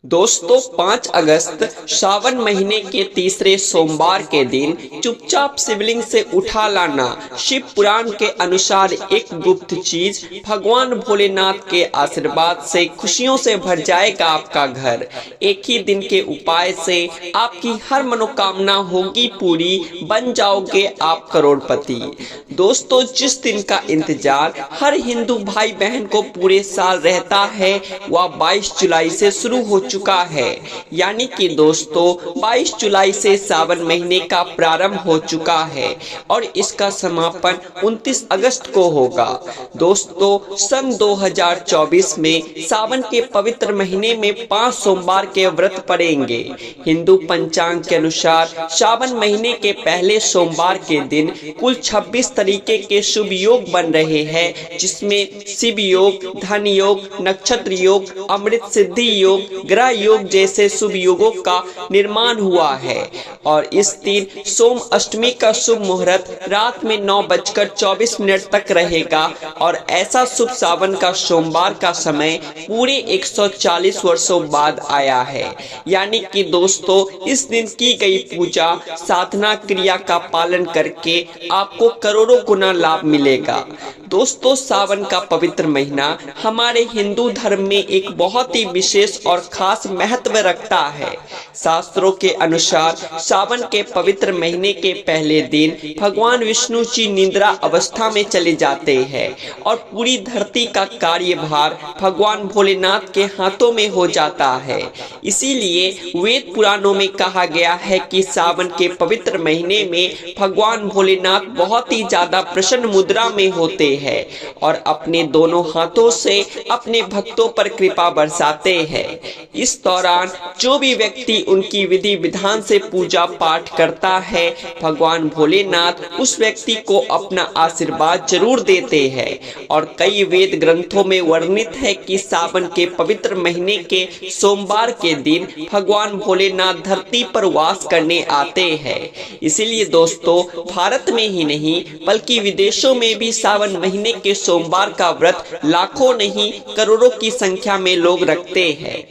दोस्तों 5 अगस्त सावन महीने के तीसरे सोमवार के दिन चुपचाप शिवलिंग से उठा लाना शिव पुराण के अनुसार एक गुप्त चीज भगवान भोलेनाथ के आशीर्वाद से खुशियों से भर जाएगा आपका घर। एक ही दिन के उपाय से आपकी हर मनोकामना होगी पूरी, बन जाओगे आप करोड़पति। दोस्तों जिस दिन का इंतजार हर हिंदू भाई बहन को पूरे साल रहता है वह 22 जुलाई से शुरू हो चुका है। यानी कि दोस्तों 22 जुलाई से सावन महीने का प्रारंभ हो चुका है और इसका समापन 29 अगस्त को होगा। दोस्तों सन 2024 में सावन के पवित्र महीने में 5 सोमवार के व्रत पड़ेंगे। हिंदू पंचांग के अनुसार सावन महीने के पहले सोमवार के दिन कुल 26 तरीके के शुभ योग बन रहे हैं, जिसमें शिव योग, धन योग, नक्षत्र योग, अमृत सिद्धि योग, ग्रह योग जैसे शुभ योगों का निर्माण हुआ है। और इस दिन सोम अष्टमी का शुभ मुहूर्त रात में 9:24 तक रहेगा और ऐसा शुभ सावन का सोमवार का समय पूरे 140 वर्षों बाद आया है। यानी कि दोस्तों इस दिन की गई पूजा साधना क्रिया का पालन करके आपको करोड़ों गुना लाभ मिलेगा। दोस्तों सावन का पवित्र महीना हमारे हिंदू धर्म में एक बहुत ही विशेष और खास महत्व रखता है। शास्त्रों के अनुसार सावन के पवित्र महीने के पहले दिन भगवान विष्णु जी निद्रा अवस्था में चले जाते हैं और पूरी धरती का कार्यभार भगवान भोलेनाथ के हाथों में हो जाता है। इसीलिए वेद पुराणों में कहा गया है कि सावन के पवित्र महीने में भगवान भोलेनाथ बहुत ही ज्यादा प्रसन्न मुद्रा में होते हैं और अपने दोनों हाथों से अपने भक्तों पर कृपा बरसाते हैं। इस दौरान जो भी व्यक्ति उनकी विधि विधान से पूजा पाठ करता है, भगवान भोलेनाथ उस व्यक्ति को अपना आशीर्वाद जरूर देते हैं। और कई वेद ग्रंथों में वर्णित है कि सावन के पवित्र महीने के सोमवार के दिन भगवान भोलेनाथ धरती पर वास करने आते हैं। इसीलिए दोस्तों भारत में ही नहीं बल्कि विदेशों में भी सावन महीने के सोमवार का व्रत लाखों नहीं करोड़ों की संख्या में लोग रखते हैं।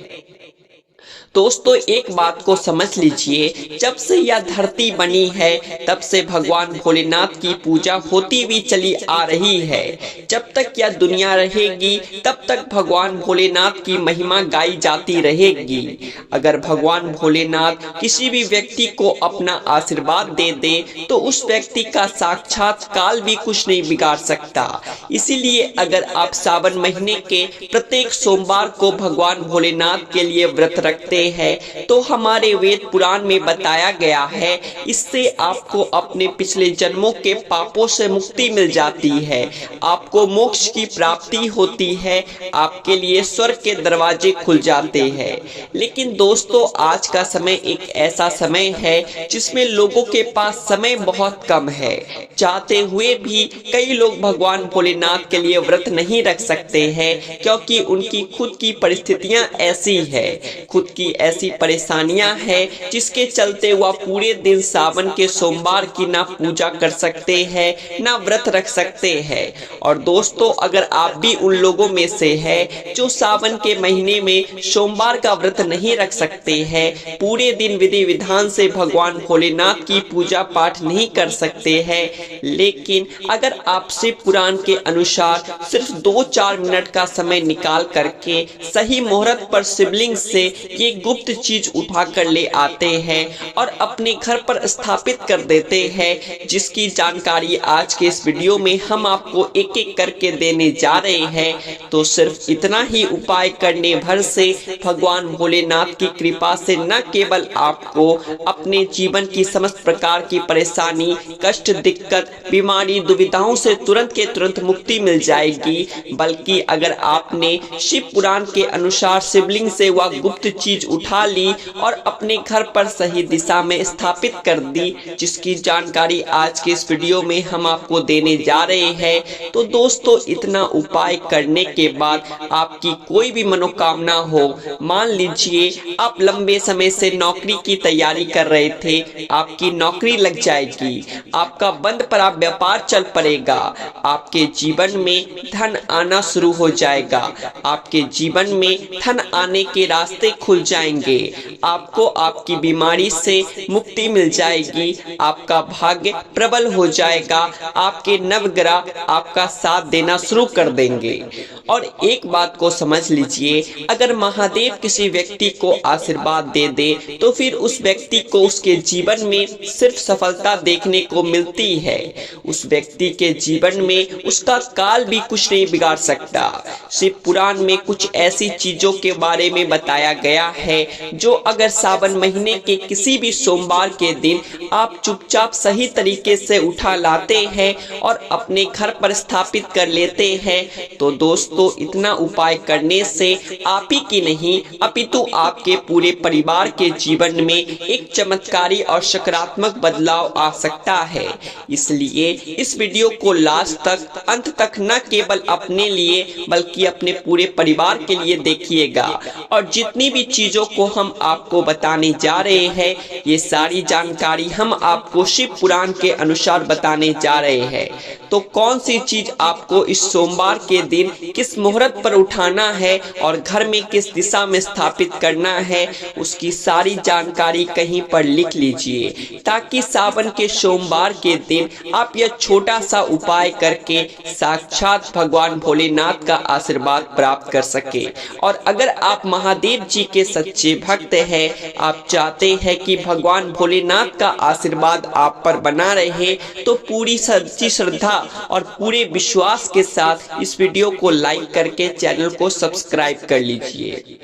दोस्तों एक बात को समझ लीजिए, जब से यह धरती बनी है तब से भगवान भोलेनाथ की पूजा होती हुई चली आ रही है। जब तक यह दुनिया रहेगी तब तक भगवान भोलेनाथ की महिमा गाई जाती रहेगी। अगर भगवान भोलेनाथ किसी भी व्यक्ति को अपना आशीर्वाद दे दे तो उस व्यक्ति का साक्षात काल भी कुछ नहीं बिगाड़ सकता। इसीलिए अगर आप सावन महीने के प्रत्येक सोमवार को भगवान भोलेनाथ के लिए व्रत रखते है तो हमारे वेद पुराण में बताया गया है, इससे आपको अपने पिछले जन्मों के पापों से मुक्ति मिल जाती है, आपको मोक्ष की प्राप्ति होती है, आपके लिए स्वर्ग के दरवाजे खुल जाते हैं। लेकिन दोस्तों आज का समय एक ऐसा समय है जिसमें लोगों के पास समय बहुत कम है। चाहते हुए भी कई लोग भगवान भोलेनाथ के लिए व्रत नहीं रख सकते हैं क्योंकि उनकी खुद की परिस्थितियां ऐसी है, खुद की ऐसी परेशानियां हैं जिसके चलते वह पूरे दिन सावन के सोमवार की ना पूजा कर सकते हैं ना व्रत रख सकते हैं। और दोस्तों अगर आप भी उन लोगों में से है जो सावन के महीने में सोमवार का व्रत नहीं रख सकते हैं, पूरे दिन विधि विधान से भगवान भोलेनाथ की पूजा पाठ नहीं कर सकते हैं, लेकिन अगर आप शिव पुराण के अनुसार सिर्फ 2-4 मिनट का समय निकाल करके सही मुहूर्त पर शिवलिंग से ये गुप्त चीज उठा कर ले आते हैं और अपने घर पर स्थापित कर देते हैं, जिसकी जानकारी आज के इस वीडियो में हम आपको एक एक करके देने जा रहे हैं, तो सिर्फ इतना ही उपाय करने भर से भगवान भोलेनाथ की कृपा से न केवल आपको अपने जीवन की समस्त प्रकार की परेशानी, कष्ट, दिक्कत, बीमारी, दुविधाओं से तुरंत के तुरंत मुक्ति मिल जाएगी, बल्कि अगर आपने शिव पुराण के अनुसार शिवलिंग से वह गुप्त चीज उठा ली और अपने घर पर सही दिशा में स्थापित कर दी, जिसकी जानकारी आज के इस वीडियो में हम आपको देने जा रहे हैं। तो दोस्तों इतना उपाय करने के बाद आपकी कोई भी मनोकामना हो, मान लीजिए आप लंबे समय से नौकरी की तैयारी कर रहे थे, आपकी नौकरी लग जाएगी, आपका बंद पड़ा व्यापार चल पड़ेगा, आपके जीवन में धन आना शुरू हो जाएगा, आपके जीवन में धन आने के रास्ते खुल जाएंगे, जाएंगे। आपको आपकी बीमारी से मुक्ति मिल जाएगी, आपका भाग्य प्रबल हो जाएगा, आपके नवग्रह आपका साथ देना शुरू कर देंगे। और एक बात को समझ लीजिए, अगर महादेव किसी व्यक्ति को आशीर्वाद दे दे तो फिर उस व्यक्ति को उसके जीवन में सिर्फ सफलता देखने को मिलती है। उस व्यक्ति के जीवन में उसका काल भी कुछ नहीं बिगाड़ सकता। शिव पुराण में कुछ ऐसी चीजों के बारे में बताया गया है जो अगर सावन महीने के किसी भी सोमवार के दिन आप चुपचाप सही तरीके से उठा लाते हैं और अपने घर पर स्थापित कर लेते हैं तो दोस्तों इतना उपाय करने से आप ही की नहीं अपितु आपके पूरे परिवार के जीवन में एक चमत्कारी और सकारात्मक बदलाव आ सकता है। इसलिए इस वीडियो को लास्ट तक अंत तक न केवल अपने लिए बल्कि अपने पूरे परिवार के लिए देखिएगा। और जितनी भी चीजों को हम आपको बताने जा रहे हैं ये सारी जानकारी हम आपको शिव पुराण के अनुसार बताने जा रहे हैं। तो कौन सी चीज आपको इस सोमवार के दिन किस मुहूर्त पर उठाना है और घर में किस दिशा में स्थापित करना है उसकी सारी जानकारी कहीं पर लिख लीजिए ताकि सावन के सोमवार के दिन आप यह छोटा सा उपाय करके साक्षात भगवान भोलेनाथ का आशीर्वाद प्राप्त कर सके। और अगर आप महादेव जी के सच्चे भक्त हैं, आप चाहते हैं कि भगवान भोलेनाथ का आशीर्वाद आप पर बना रहे तो पूरी सच्ची श्रद्धा और पूरे विश्वास के साथ इस वीडियो को लाइक करके चैनल को सब्सक्राइब कर लीजिए।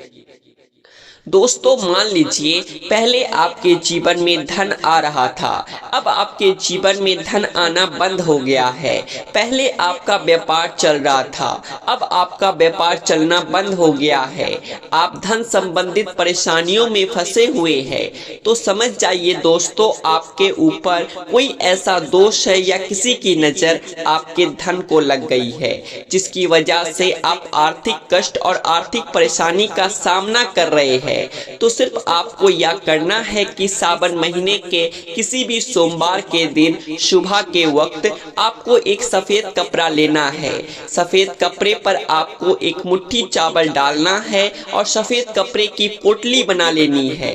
दोस्तों मान लीजिए पहले आपके जीवन में धन आ रहा था, अब आपके जीवन में धन आना बंद हो गया है। पहले आपका व्यापार चल रहा था, अब आपका व्यापार चलना बंद हो गया है। आप धन संबंधित परेशानियों में फंसे हुए हैं तो समझ जाइए दोस्तों आपके ऊपर कोई ऐसा दोष है या किसी की नजर आपके धन को लग गई है जिसकी वजह से आप आर्थिक कष्ट और आर्थिक परेशानी का सामना कर रहे हैं। तो सिर्फ आपको यह करना है कि सावन महीने के किसी भी सोमवार के दिन सुबह के वक्त आपको एक सफेद कपड़ा लेना है। सफेद कपड़े पर आपको एक मुट्ठी चावल डालना है और सफेद कपड़े की पोटली बना लेनी है।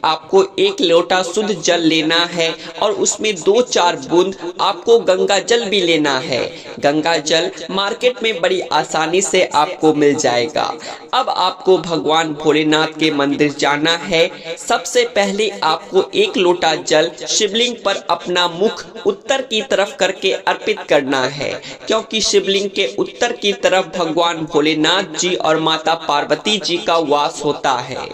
आपको एक लोटा शुद्ध जल लेना है और उसमें 2-4 बूंद आपको गंगा जल भी लेना है। गंगा जल मार्केट में बड़ी आसानी से आपको मिल जाएगा। अब आपको भगवान भोलेनाथ के मंदिर जाना है। सबसे पहले आपको एक लोटा जल शिवलिंग पर अपना मुख उत्तर की तरफ करके अर्पित करना है क्योंकि शिवलिंग के उत्तर की तरफ भगवान भोलेनाथ जी और माता पार्वती जी का वास होता है।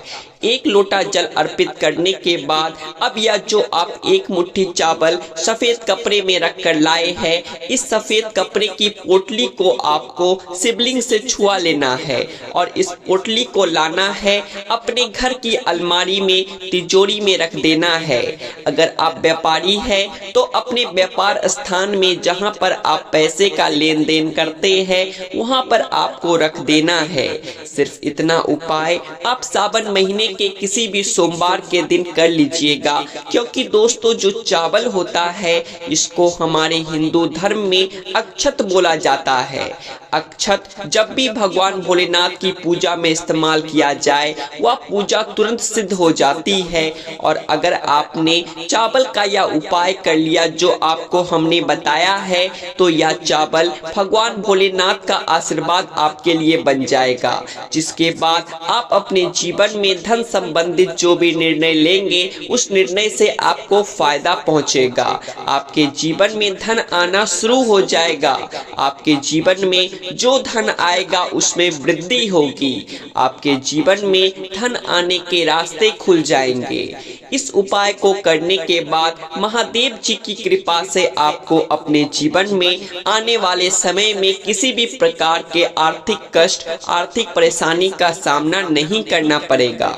एक लोटा जल अर्पित करने के बाद अब यह जो आप एक मुट्ठी चावल सफेद कपड़े में रख कर लाए हैं, इस सफेद कपड़े की पोटली को आपको शिवलिंग से छुआ लेना है और इस पोटली को लाना है अपने घर की अलमारी में तिजोरी में रख देना है। अगर आप व्यापारी हैं तो अपने व्यापार स्थान में जहां पर आप पैसे का लेन देन करते हैं वहां पर आपको रख देना है। सिर्फ इतना उपाय आप सावन महीने के किसी भी सोमवार के दिन कर लीजिएगा क्योंकि दोस्तों जो चावल होता है इसको हमारे हिंदू धर्म में अक्षत बोला जाता है। अक्षत जब भी भगवान भोलेनाथ की पूजा में इस्तेमाल किया जाए वह पूजा तुरंत सिद्ध हो जाती है। और अगर आपने चावल का यह उपाय कर लिया जो आपको हमने बताया है तो यह चावल भगवान भोलेनाथ का आशीर्वाद आपके लिए बन जाएगा, जिसके बाद आप अपने जीवन में धन संबंधित जो भी निर्णय लेंगे उस निर्णय से आपको फायदा पहुंचेगा। आपके जीवन में धन आना शुरू हो जाएगा। आपके जीवन में जो धन आएगा उसमें वृद्धि होगी। आपके जीवन में धन आने के रास्ते खुल जाएंगे। इस उपाय को करने के बाद महादेव जी की कृपा से आपको अपने जीवन में आने वाले समय में किसी भी प्रकार के आर्थिक कष्ट, आर्थिक परेशानी का सामना नहीं करना पड़ेगा।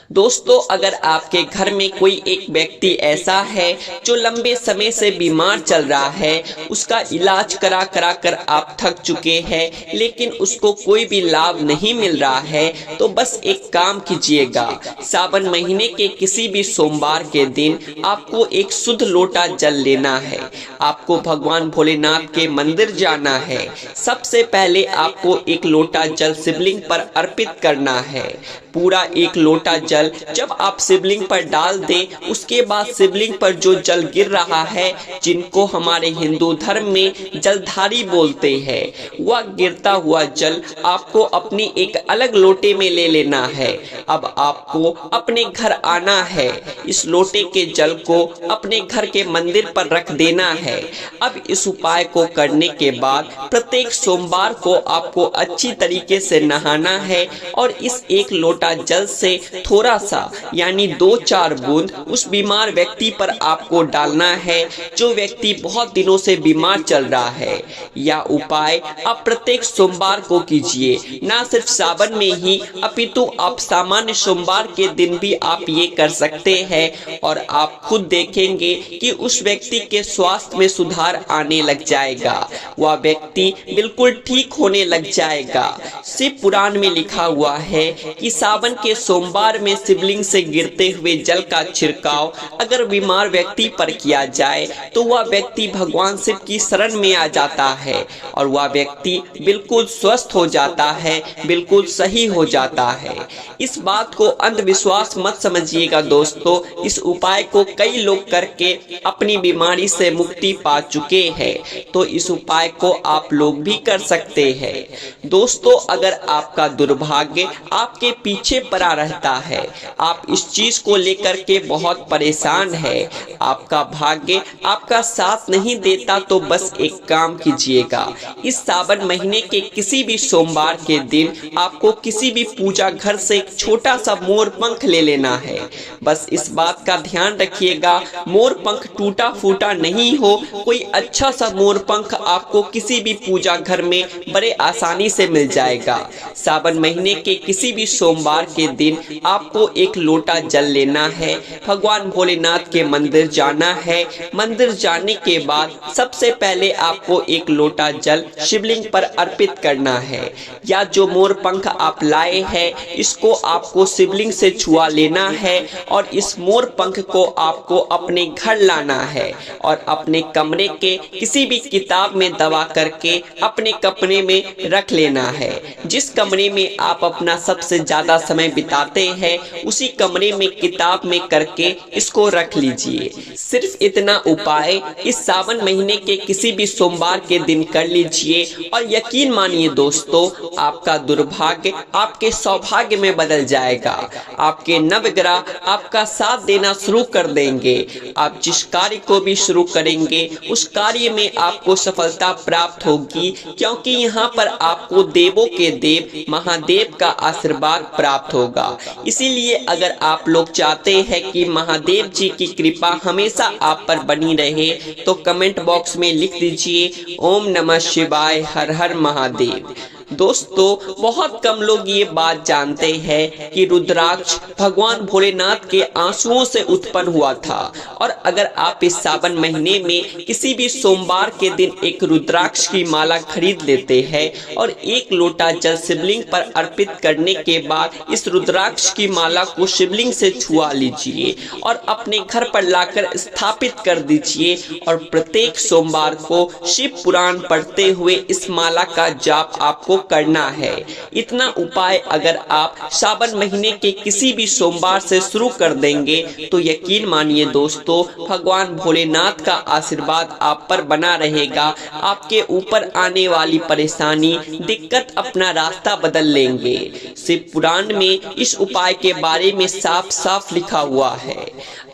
दोस्तों, अगर आपके घर में कोई एक व्यक्ति ऐसा है जो लंबे समय से बीमार चल रहा है, उसका इलाज करा करा कर आप थक चुके हैं, लेकिन उसको कोई भी लाभ नहीं मिल रहा है, तो बस एक काम कीजिएगा। सावन महीने के किसी भी सोमवार के दिन आपको एक शुद्ध लोटा जल लेना है। आपको भगवान भोलेनाथ के मंदिर जाना है। सबसे पहले आपको एक लोटा जल शिवलिंग पर अर्पित करना है। पूरा एक लोटा जल जब आप शिवलिंग पर डाल दें, उसके बाद शिवलिंग पर जो जल गिर रहा है, जिनको हमारे हिंदू धर्म में जलधारी बोलते हैं, वह गिरता हुआ जल आपको अपनी एक अलग लोटे में ले लेना है। अब आपको अपने घर आना है। इस लोटे के जल को अपने घर के मंदिर पर रख देना है। अब इस उपाय को करने के बाद प्रत्येक सोमवार को आपको अच्छी तरीके से नहाना है और इस एक लोटा जल से थोड़ा सा यानी 2-4 बूंद उस बीमार व्यक्ति पर आपको डालना है जो व्यक्ति बहुत दिनों से बीमार चल रहा है। यह उपाय आप प्रत्येक सोमवार को कीजिए, ना सिर्फ सावन में ही अपितु आप सामान्य सोमवार के दिन भी आप ये कर सकते हैं और आप खुद देखेंगे कि उस व्यक्ति के स्वास्थ्य में सुधार आने लग जाएगा। वह व्यक्ति बिल्कुल ठीक होने लग जाएगा। शिव पुराण में लिखा हुआ है कि सावन के सोमवार में शिवलिंग से गिरते हुए जल का छिड़काव अगर बीमार व्यक्ति पर किया जाए तो वह व्यक्ति भगवान शिव की शरण में आ जाता है और वह व्यक्ति बिल्कुल स्वस्थ हो जाता है, बिल्कुल सही हो जाता है। इस बात को अंधविश्वास मत समझिएगा दोस्तों। इस उपाय को कई लोग करके अपनी बीमारी से मुक्ति पा चुके हैं, तो इस उपाय को आप लोग भी कर सकते हैं। दोस्तों, अगर आपका दुर्भाग्य आपके पीछे पड़ा रहता है, आप इस चीज को लेकर के बहुत परेशान है, आपका भाग्य आपका साथ नहीं देता, तो बस एक काम कीजिएगा। इस सावन महीने के किसी भी सोमवार के दिन आपको किसी भी पूजा घर से एक छोटा सा मोर पंख ले लेना है। बस इस बात का ध्यान रखिएगा, मोर पंख टूटा फूटा नहीं हो। कोई अच्छा सा मोर पंख आपको किसी भी पूजा घर में बड़े आसानी से मिल जाएगा। सावन महीने के किसी भी सोमवार के दिन आपको एक लोटा जल लेना है, भगवान भोलेनाथ के मंदिर जाना है। मंदिर जाने के बाद सबसे पहले आपको एक लोटा जल शिवलिंग पर अर्पित करना है। या जो मोर पंख आप लाए हैं, इसको आपको शिवलिंग से छुआ लेना है और इस मोर पंख को आपको अपने घर लाना है और अपने कमरे के किसी भी किताब में दबा करके अपने कमरे में रख लेना है। जिस कमरे में आप अपना सबसे ज्यादा समय बिताते हैं, उसी कमरे में किताब में करके इसको रख लीजिए। सिर्फ इतना उपाय इस सावन महीने के किसी भी सोमवार के दिन कर लीजिए और यकीन मानिए दोस्तों, आपका दुर्भाग्य आपके सौभाग्य में बदल जाएगा। आपके नवग्रह आपका साथ देना शुरू कर देंगे। आप जिस कार्य को भी शुरू करेंगे, उस कार्य में आपको सफलता प्राप्त होगी, क्योंकि यहाँ पर आपको देवों के देव महादेव का आशीर्वाद प्राप्त होगा। इसीलिए अगर आप लोग चाहते हैं कि महादेव जी की कृपा हमेशा आप पर बनी रहे, तो कमेंट बॉक्स में लिख दीजिए ओम नमः शिवाय, हर हर महादेव। दोस्तों, बहुत कम लोग ये बात जानते हैं कि रुद्राक्ष भगवान भोलेनाथ के आंसुओं से उत्पन्न हुआ था। और अगर आप इस सावन महीने में किसी भी सोमवार के दिन एक रुद्राक्ष की माला खरीद लेते हैं और एक लोटा जल शिवलिंग पर अर्पित करने के बाद इस रुद्राक्ष की माला को शिवलिंग से छुआ लीजिए और अपने घर पर लाकर स्थापित कर दीजिए और प्रत्येक सोमवार को शिव पुराण पढ़ते हुए इस माला का जाप आपको करना है। इतना उपाय अगर आप सावन महीने के किसी भी सोमवार से शुरू कर देंगे, तो यकीन मानिए दोस्तों, भगवान भोलेनाथ का आशीर्वाद आप पर बना रहेगा। आपके ऊपर आने वाली परेशानी दिक्कत अपना रास्ता बदल लेंगे। शिव पुराण में इस उपाय के बारे में साफ साफ लिखा हुआ है।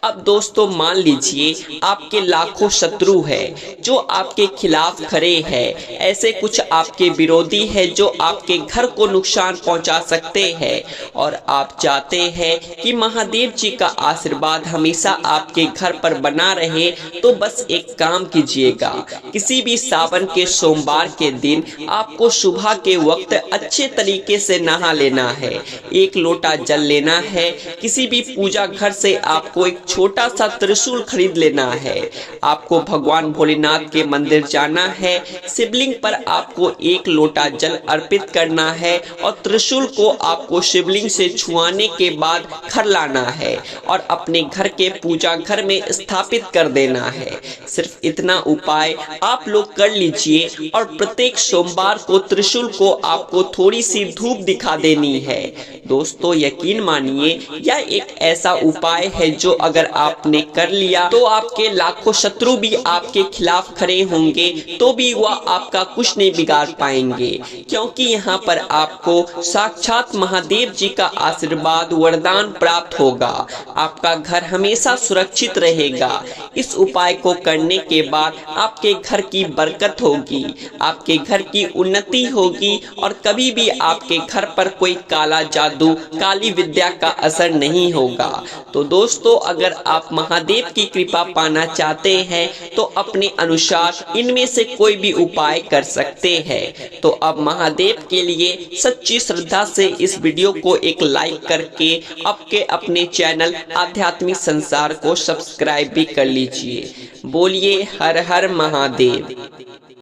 अब दोस्तों मान लीजिए आपके लाखों शत्रु है जो आपके खिलाफ खड़े हैं, ऐसे कुछ आपके विरोधी है जो आपके घर को नुकसान पहुंचा सकते हैं, और आप चाहते हैं कि महादेव जी का आशीर्वाद हमेशा आपके घर पर बना रहे, तो बस एक काम कीजिएगा। किसी भी सावन के सोमवार के दिन आपको सुबह के वक्त अच्छे तरीके से नहा लेना है, एक लोटा जल लेना है, किसी भी पूजा घर से आपको एक छोटा सा त्रिशूल खरीद लेना है, आपको भगवान भोलेनाथ के मंदिर जाना है, शिवलिंग पर आपको एक लोटा जल अर्पित करना है और त्रिशूल को आपको शिवलिंग से छुआने के बाद घर लाना है और अपने घर के पूजा घर में स्थापित कर देना है। सिर्फ इतना उपाय आप लोग कर लीजिए और प्रत्येक सोमवार को त्रिशूल को आपको थोड़ी सी धूप दिखा देनी है। दोस्तों यकीन मानिए यह एक ऐसा उपाय है जो अगर आपने कर लिया तो आपके लाखों शत्रु भी आपके खिलाफ खड़े होंगे तो भी वह आपका कुछ नहीं बिगाड़ पाएंगे, क्योंकि यहाँ पर आपको साक्षात महादेव जी का आशीर्वाद वरदान प्राप्त होगा। आपका घर हमेशा सुरक्षित रहेगा। इस उपाय को करने के बाद आपके घर की बरकत होगी, आपके घर की उन्नति होगी और कभी भी आपके घर पर कोई काला जादू, काली विद्या का असर नहीं होगा। तो दोस्तों अगर आप महादेव की कृपा पाना चाहते हैं तो अपने अनुसार इनमें से कोई भी उपाय कर सकते हैं। तो अब महादेव के लिए सच्ची श्रद्धा से इस वीडियो को एक लाइक करके आपके अपने चैनल आध्यात्मिक संसार को सब्सक्राइब भी कर लीजिए। बोलिए हर हर महादेव।